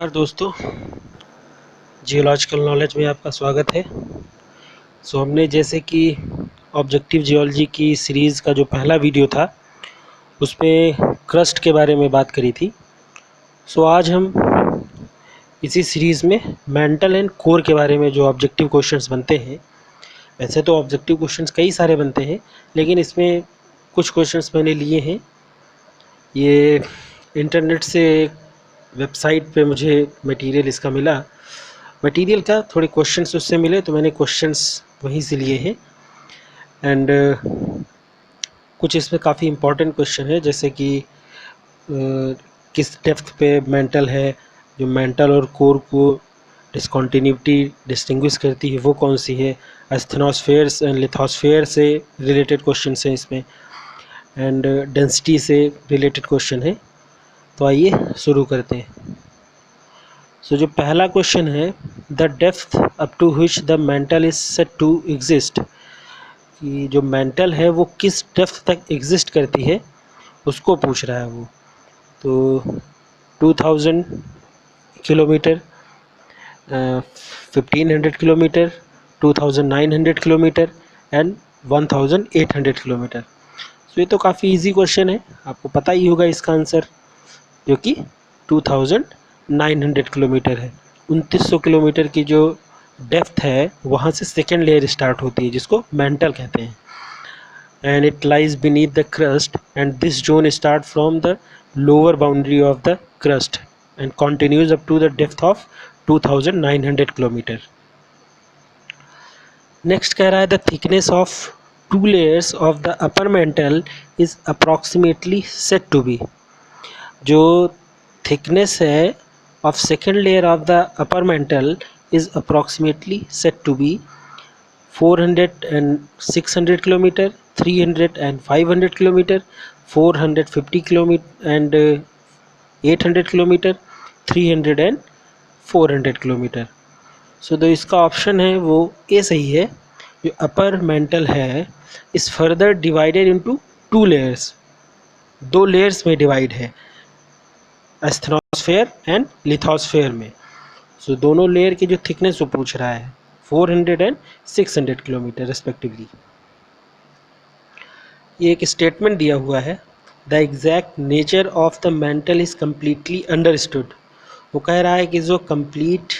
नमस्कार दोस्तों, geological knowledge में आपका स्वागत है। हमने जैसे कि ऑब्जेक्टिव जियोलॉजी की सीरीज़ का जो पहला वीडियो था उसमें क्रस्ट के बारे में बात करी थी। आज हम इसी सीरीज़ में मेंटल एंड कोर के बारे में जो ऑब्जेक्टिव क्वेश्चंस बनते हैं, वैसे तो ऑब्जेक्टिव क्वेश्चंस कई सारे बनते हैं लेकिन इसमें कुछ क्वेश्चंस मैंने लिए हैं। ये इंटरनेट से वेबसाइट पे मुझे मटेरियल इसका मिला, मटेरियल का थोड़े क्वेश्चंस उससे मिले तो मैंने क्वेश्चंस वहीं से लिए हैं। एंड कुछ इसमें काफ़ी इम्पोर्टेंट क्वेश्चन है, जैसे कि किस डेप्थ पे मेंटल है, जो मेंटल और कोर को डिस्कॉन्टिन्यूटी डिस्टिंग्विश करती है वो कौन सी है। एस्थेनोस्फेयर्स एंड लिथोस्फेयर से रिलेटेड क्वेश्चन हैं इसमें, एंड डेंसिटी से रिलेटेड क्वेश्चन है। तो आइए शुरू करते हैं। जो पहला क्वेश्चन है, the depth up to which the mantle is said to exist, कि जो मेंटल है वो किस डेप्थ तक एग्जिस्ट करती है उसको पूछ रहा है वो। तो 2000 kilometre, 1500 kilometre, 2900 kilometre and 1800 kilometre. ये तो काफ़ी इजी क्वेश्चन है, आपको पता ही होगा इसका आंसर, जो कि 2900 किलोमीटर है। 2900 किलोमीटर की जो डेप्थ है वहाँ से सेकेंड लेयर स्टार्ट होती है जिसको मेंटल कहते हैं, and it lies beneath the crust and this zone start from the lower boundary of the crust and continues up to the depth of 2900 kilometre. Next कह रहा है the thickness of two layers of the upper mantle is approximately said to be, जो thickness है of second layer of the upper mantle is approximately said to be 400 and 600 kilometer, 300 and 500 kilometer, 450 kilometer and 800 kilometer, 300 and 400 kilometer। तो इसका option है वो ए सही है। जो upper mantle है इस further divided into two layers, दो लेयर्स में डिवाइड है, एस्थेनोस्फेयर एंड लिथोस्फेयर में। दोनों लेयर की जो थिकनेस वो पूछ रहा है 400 एंड 600 किलोमीटर रेस्पेक्टिवली। ये एक स्टेटमेंट दिया हुआ है, the exact nature of the mantle is completely understood. वो कह रहा है कि जो कंप्लीट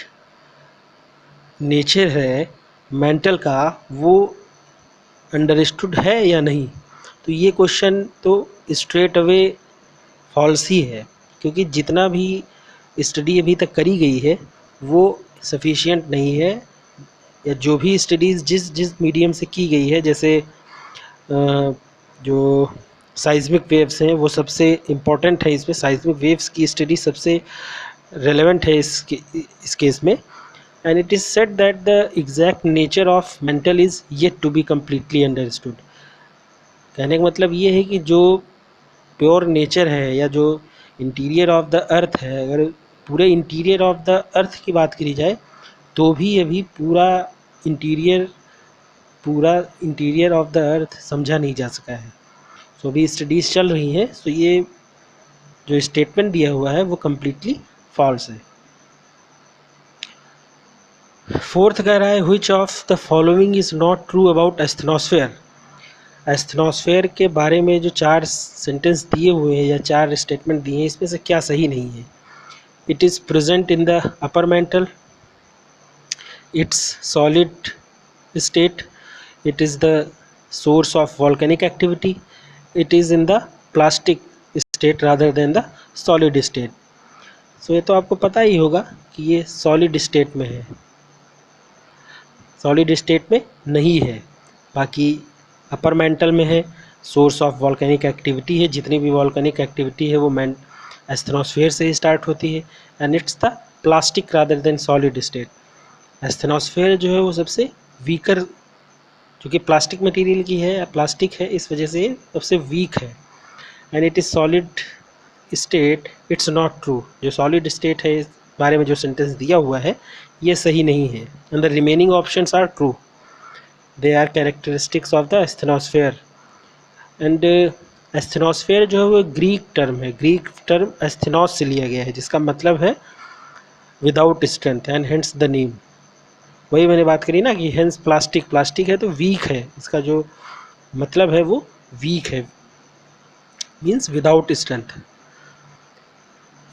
नेचर है मेंटल का वो अंडरस्टूड है या नहीं। तो ये क्वेश्चन तो स्ट्रेट अवे फॉल्स ही है, क्योंकि जितना भी स्टडी अभी तक करी गई है वो सफिशिएंट नहीं है, या जो भी स्टडीज़ जिस मीडियम से की गई है, जैसे जो साइज्मिक वेव्स हैं वो सबसे इम्पॉर्टेंट है इसमें, साइज्मिक वेव्स की स्टडी सबसे रेलेवेंट है इस केस में। And it is said that the exact nature of mantle is yet to be completely understood. कहने का मतलब ये है कि जो प्योर नेचर है या जो इंटीरियर ऑफ द अर्थ है, अगर पूरे इंटीरियर ऑफ द अर्थ की बात करी जाए तो भी अभी पूरा इंटीरियर ऑफ द अर्थ समझा नहीं जा सका है। अभी स्टडीज़ चल रही हैं, ये जो स्टेटमेंट दिया हुआ है वो कम्प्लीटली फॉल्स है। फोर्थ कह रहा है which of the following is not true about asthenosphere. Asthenosphere के बारे में जो 4 सेंटेंस दिए हुए हैं या 4 स्टेटमेंट दिए हैं, इसमें से क्या सही नहीं है। It is present in the upper mental, it's solid state, it is the source of volcanic activity, it is in the plastic state rather than the solid state। ये तो आपको पता ही होगा कि ये सॉलिड स्टेट में है, सॉलिड स्टेट में नहीं है। बाकी अपर मेंटल में है, सोर्स ऑफ वॉल्केनिक एक्टिविटी है, जितनी भी वॉल्केनिक एक्टिविटी है वो एस्थेनोस्फेयर से ही स्टार्ट होती है, and it's the plastic rather than solid state. Asthenosphere जो है वो सबसे वीकर, क्योंकि प्लास्टिक मटेरियल की है, प्लास्टिक है, इस वजह से सबसे वीक है। And it is solid state, it's not true. जो सॉलिड स्टेट है इस बारे में जो सेंटेंस दिया हुआ है ये सही नहीं है, and the remaining options are true, they are characteristics of the asthenosphere. And asthenosphere जो है वो ग्रीक टर्म है, ग्रीक टर्म एस्थेनोस से लिया गया है, जिसका मतलब है without strength and hence the name. वही मैंने बात करी ना कि हेंस प्लास्टिक, प्लास्टिक है तो वीक है, इसका जो मतलब है वो वीक है, मीन्स विदाउट स्ट्रेंथ।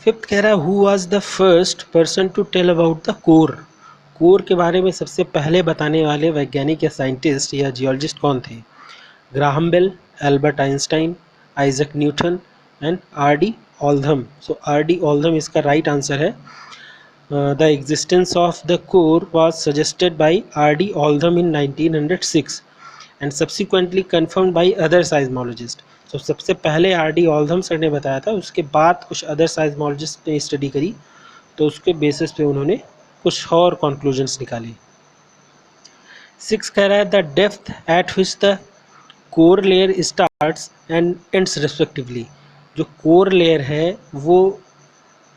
फिफ्थ कह रहा है who was the first person to tell about the core. Core के बारे में सबसे पहले बताने वाले वैज्ञानिक या साइंटिस्ट या जियोलॉजिस्ट कौन थे? Graham Bell, Albert Einstein, Isaac Newton and R D Oldham. So R D Oldham इसका राइट आंसर है। The existence of the core was suggested by R.D. Oldham in 1906 and subsequently confirmed by other seismologists. तो सबसे पहले R.D. ऑल्धम sir ने बताया था, उसके बाद कुछ अदर seismologists ने स्टडी करी तो उसके बेसिस पे उन्होंने कुछ और कंक्लूजन्स निकाले। 6 कह रहा है the depth eight which the core layer starts and ends respectively. जो कोर लेयर है वो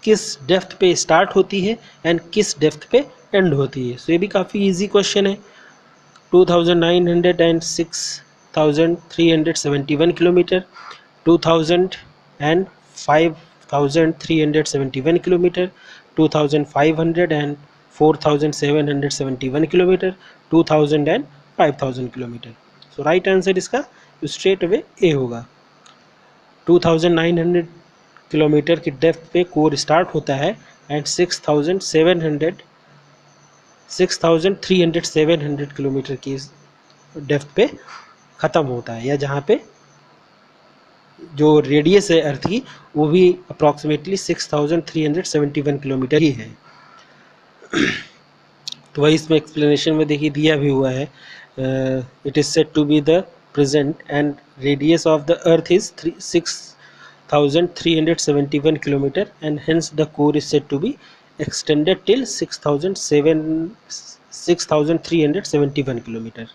किस डेप्थ पे स्टार्ट होती है एंड किस डेप्थ पे एंड होती है। सो ये भी काफ़ी इजी क्वेश्चन है। 2900 and 6371 kilometre, 2000 and 5371 kilometre, 2500 and 4771 kilometre, 2000 and 5000 kilometre. So right answer इसका स्ट्रेट अवे ए होगा। 2900 किलोमीटर की डेप्थ पे कोर स्टार्ट होता है एंड 6307 किलोमीटर की डेप्थ पे ख़त्म होता है, या जहाँ पे जो रेडियस है अर्थ की वो भी अप्रॉक्सीमेटली 6371 किलोमीटर ही है। तो वही इसमें एक्सप्लेनेशन में देखिए दिया भी हुआ है, it is said to be the present and radius of the earth is 6371 kilometer and hence the core is said to be extended till 6371 kilometer।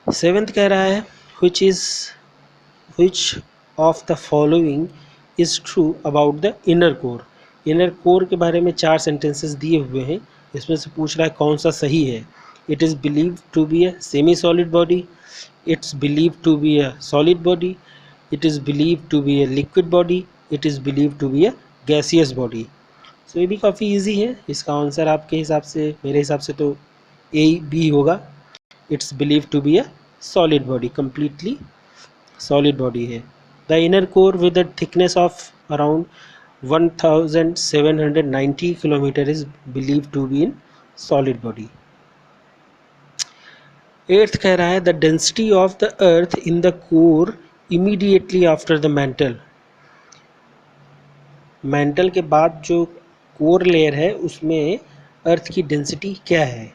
Seventh कह रहा है which of the following is true about the inner core। Inner core के बारे में 4 sentences दिए हुए हैं, इसमें से पूछ रहा है कौन सा सही है। It is believe to be a semi solid body, it's believe to be a solid body, it is believed to be a liquid body, it is believed to be a gaseous body। सो ये भी काफ़ी easy है, इसका answer आपके हिसाब से, मेरे हिसाब से तो ए बी होगा। It's believe to be a solid body, completely solid body है। The inner core with the thickness of around 1790 kilometre is believe to be in solid body. Eighth कह रहा है the density of the earth in the core immediately after the mantle. Mantle के बाद जो core layer है उसमें अर्थ की density क्या है?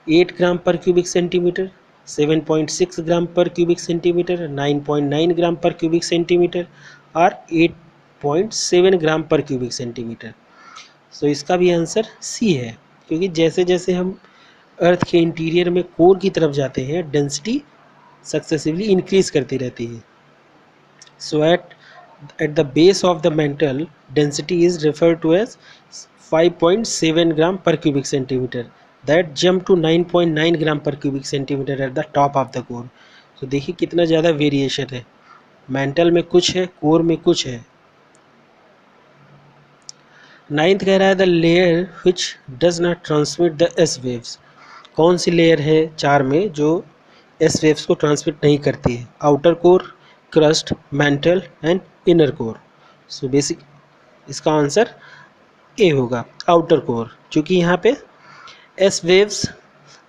8 ग्राम पर क्यूबिक सेंटीमीटर, 7.6 ग्राम per cubic centimetre, 9.9 gram per cubic centimetre और 8.7 ग्राम पर क्यूबिक सेंटीमीटर। सो इसका भी आंसर सी है, क्योंकि जैसे जैसे हम अर्थ के इंटीरियर में कोर की तरफ जाते हैं डेंसिटी सक्सेसिवली इंक्रीज करती रहती है। So at the base of the mantle density is referred to as 5.7 gram per cubic centimetre, that jump to 9.9 gram per cubic centimetre at the top of the core. तो देखिए कितना ज़्यादा variation है, mental में कुछ है, core में कुछ है। नाइन्थ कह रहा है the layer which does not transmit the S waves. कौन सी लेयर है 4 में जो एस वेव्स को ट्रांसमिट नहीं करती है? Outer core, crust, mantle and inner core. So basic इसका आंसर ए होगा, आउटर कोर, क्योंकि यहाँ पे S waves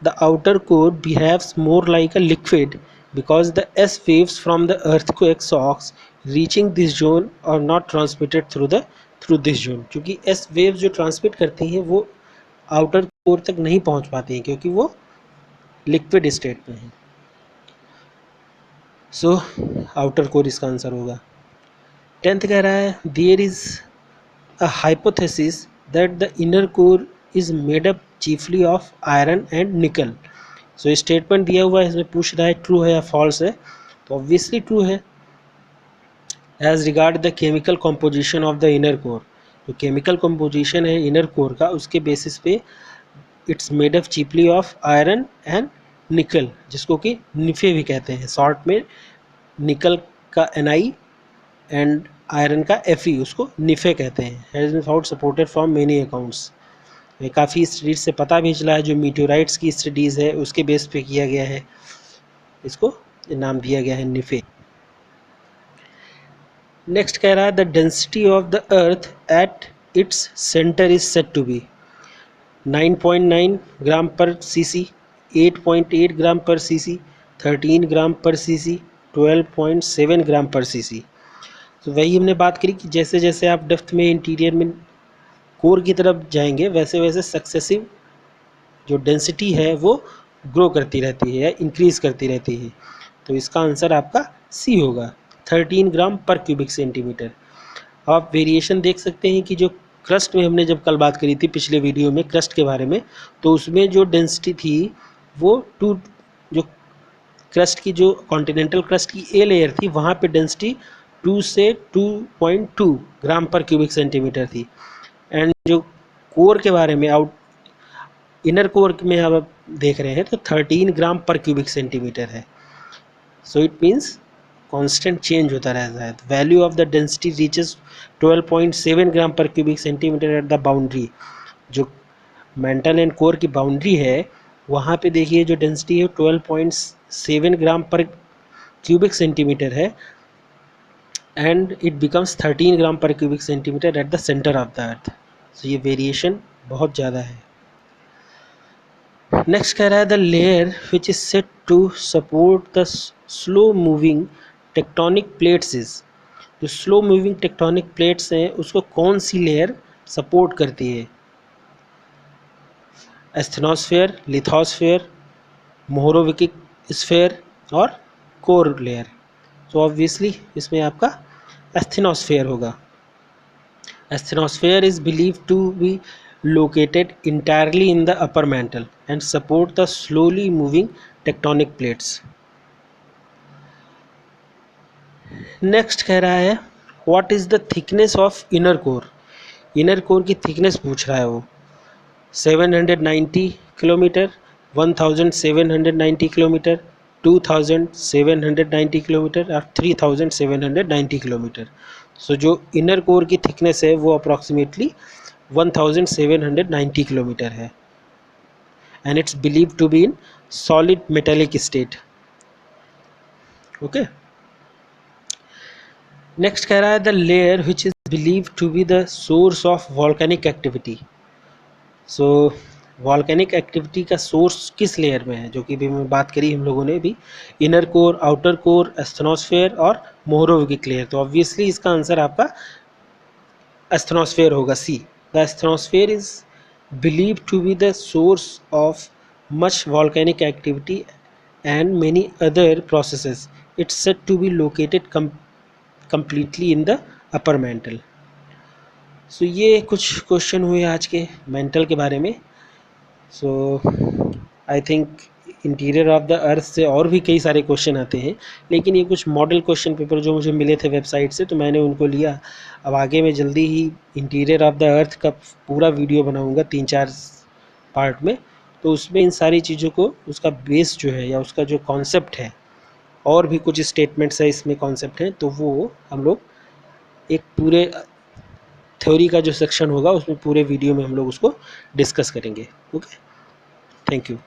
the outer core behaves more like a liquid because the S waves from the earthquake shocks reaching this zone और not transmitted through this zone. क्योंकि S waves जो transmit करती हैं वो outer core तक नहीं पहुँच पाती हैं क्योंकि वो लिक्विड स्टेट में है। सो आउटर कोर इसका आंसर होगा। 10th कह रहा है there is a hypothesis that the inner core is made up chiefly of iron and nickel. So statement दिया हुआ है, इसमें पूछ रहा है ट्रू है या फॉल्स है, तो ऑब्वियसली ट्रू है। As regard the chemical composition of the inner core, जो केमिकल कॉम्पोजिशन है इनर कोर का उसके बेसिस पे it's made up chiefly of iron and nickel, जिसको कि निफे भी कहते हैं। शॉर्ट में निकल का Ni एंड आयरन का Fe, उसको निफे कहते हैं, has been found supported from many accounts. काफ़ी स्टडीज से पता भी चला है, जो मीटेओराइट्स की स्टडीज़ है उसके बेस पे किया गया है, इसको नाम दिया गया है निफे। नेक्स्ट कह रहा है the density of the earth at its centre is said to be 9.9 gram per CC, 8.8 gram per CC, 13 gram per CC, 12.7 gram per CC. तो वही हमने बात करी कि जैसे जैसे आप डेप्थ में इंटीरियर में कोर की तरफ जाएंगे वैसे वैसे सक्सेसिव जो डेंसिटी है वो ग्रो करती रहती है या इंक्रीज़ करती रहती है। तो इसका आंसर आपका सी होगा, 13 ग्राम पर क्यूबिक सेंटीमीटर। आप वेरिएशन देख सकते हैं कि जो क्रस्ट में हमने जब कल बात करी थी पिछले वीडियो में क्रस्ट के बारे में, तो उसमें जो डेंसिटी थी वो जो क्रस्ट की जो कॉन्टिनेंटल क्रस्ट की ए लेयर थी वहाँ पे डेंसिटी 2 से 2.2 ग्राम पर क्यूबिक सेंटीमीटर थी। एंड जो कोर के बारे में इनर कोर में आप देख रहे हैं तो 13 ग्राम पर क्यूबिक सेंटीमीटर है। So it means constant change होता रहता है। Value of the density reaches 12.7 gram per cubic centimetre at the boundary. जो मेंटल एंड कोर की बाउंड्री है वहाँ पे देखिए जो डेंसिटी है 12.7 ग्राम पर क्यूबिक सेंटीमीटर है, and it becomes 13 gram per cubic centimetre at the centre of the earth. So ये वेरिएशन बहुत ज़्यादा है। नेक्स्ट कह रहा है the layer which is set to support the slow moving tectonic plates is. जो slow moving tectonic plates हैं उसको कौन सी लेयर सपोर्ट करती है? एस्थेनोस्फेयर, लिथोस्फेयर, मोहरोविकिक स्फेयर और कोर लेयर। तो ऑब्वियसली इसमें आपका एस्थेनोस्फेयर होगा। Asthenosphere is believed to be located entirely in the upper mantle and support the slowly moving tectonic plates. Next कह रहा है what is the thickness of inner core? Inner core की thickness पूछ रहा है वो 790 किलोमीटर, 1790 किलोमीटर, 2790 किलोमीटर और 3790 kilometre. सो जो इनर कोर की थिकनेस है वो अप्रॉक्सीमेटली 1790 किलोमीटर है and it's believe to be in solid metallic state. Okay, next कह रहा है the layer which is believe to be the source of volcanic activity. So volcanic activity का source किस layer में है, जो कि भी मैं बात करी हम लोगों ने भी, inner core, outer core, asthenosphere और मोहरोविकिक लेयर। तो ऑब्वियसली इसका आंसर आपका एस्थेनोस्फेयर होगा, C. The asthenosphere is believe to be the source of much volcanic activity and many other processes. It's said to be located completely in the upper mantle. सो ये कुछ question हुए आज के mental के बारे में। So I think interior of the earth से और भी कई सारे क्वेश्चन आते हैं, लेकिन ये कुछ मॉडल क्वेश्चन पेपर जो मुझे मिले थे वेबसाइट से तो मैंने उनको लिया। अब आगे मैं जल्दी ही इंटीरियर ऑफ द अर्थ का पूरा वीडियो बनाऊंगा 3-4 पार्ट में, तो उसमें इन सारी चीज़ों को उसका बेस जो है या उसका जो कॉन्सेप्ट है और भी कुछ स्टेटमेंट्स है इसमें कॉन्सेप्ट हैं, तो वो हम लोग एक पूरे थ्योरी का जो सेक्शन होगा उसमें पूरे वीडियो में हम लोग उसको डिस्कस करेंगे। Okay, thank you.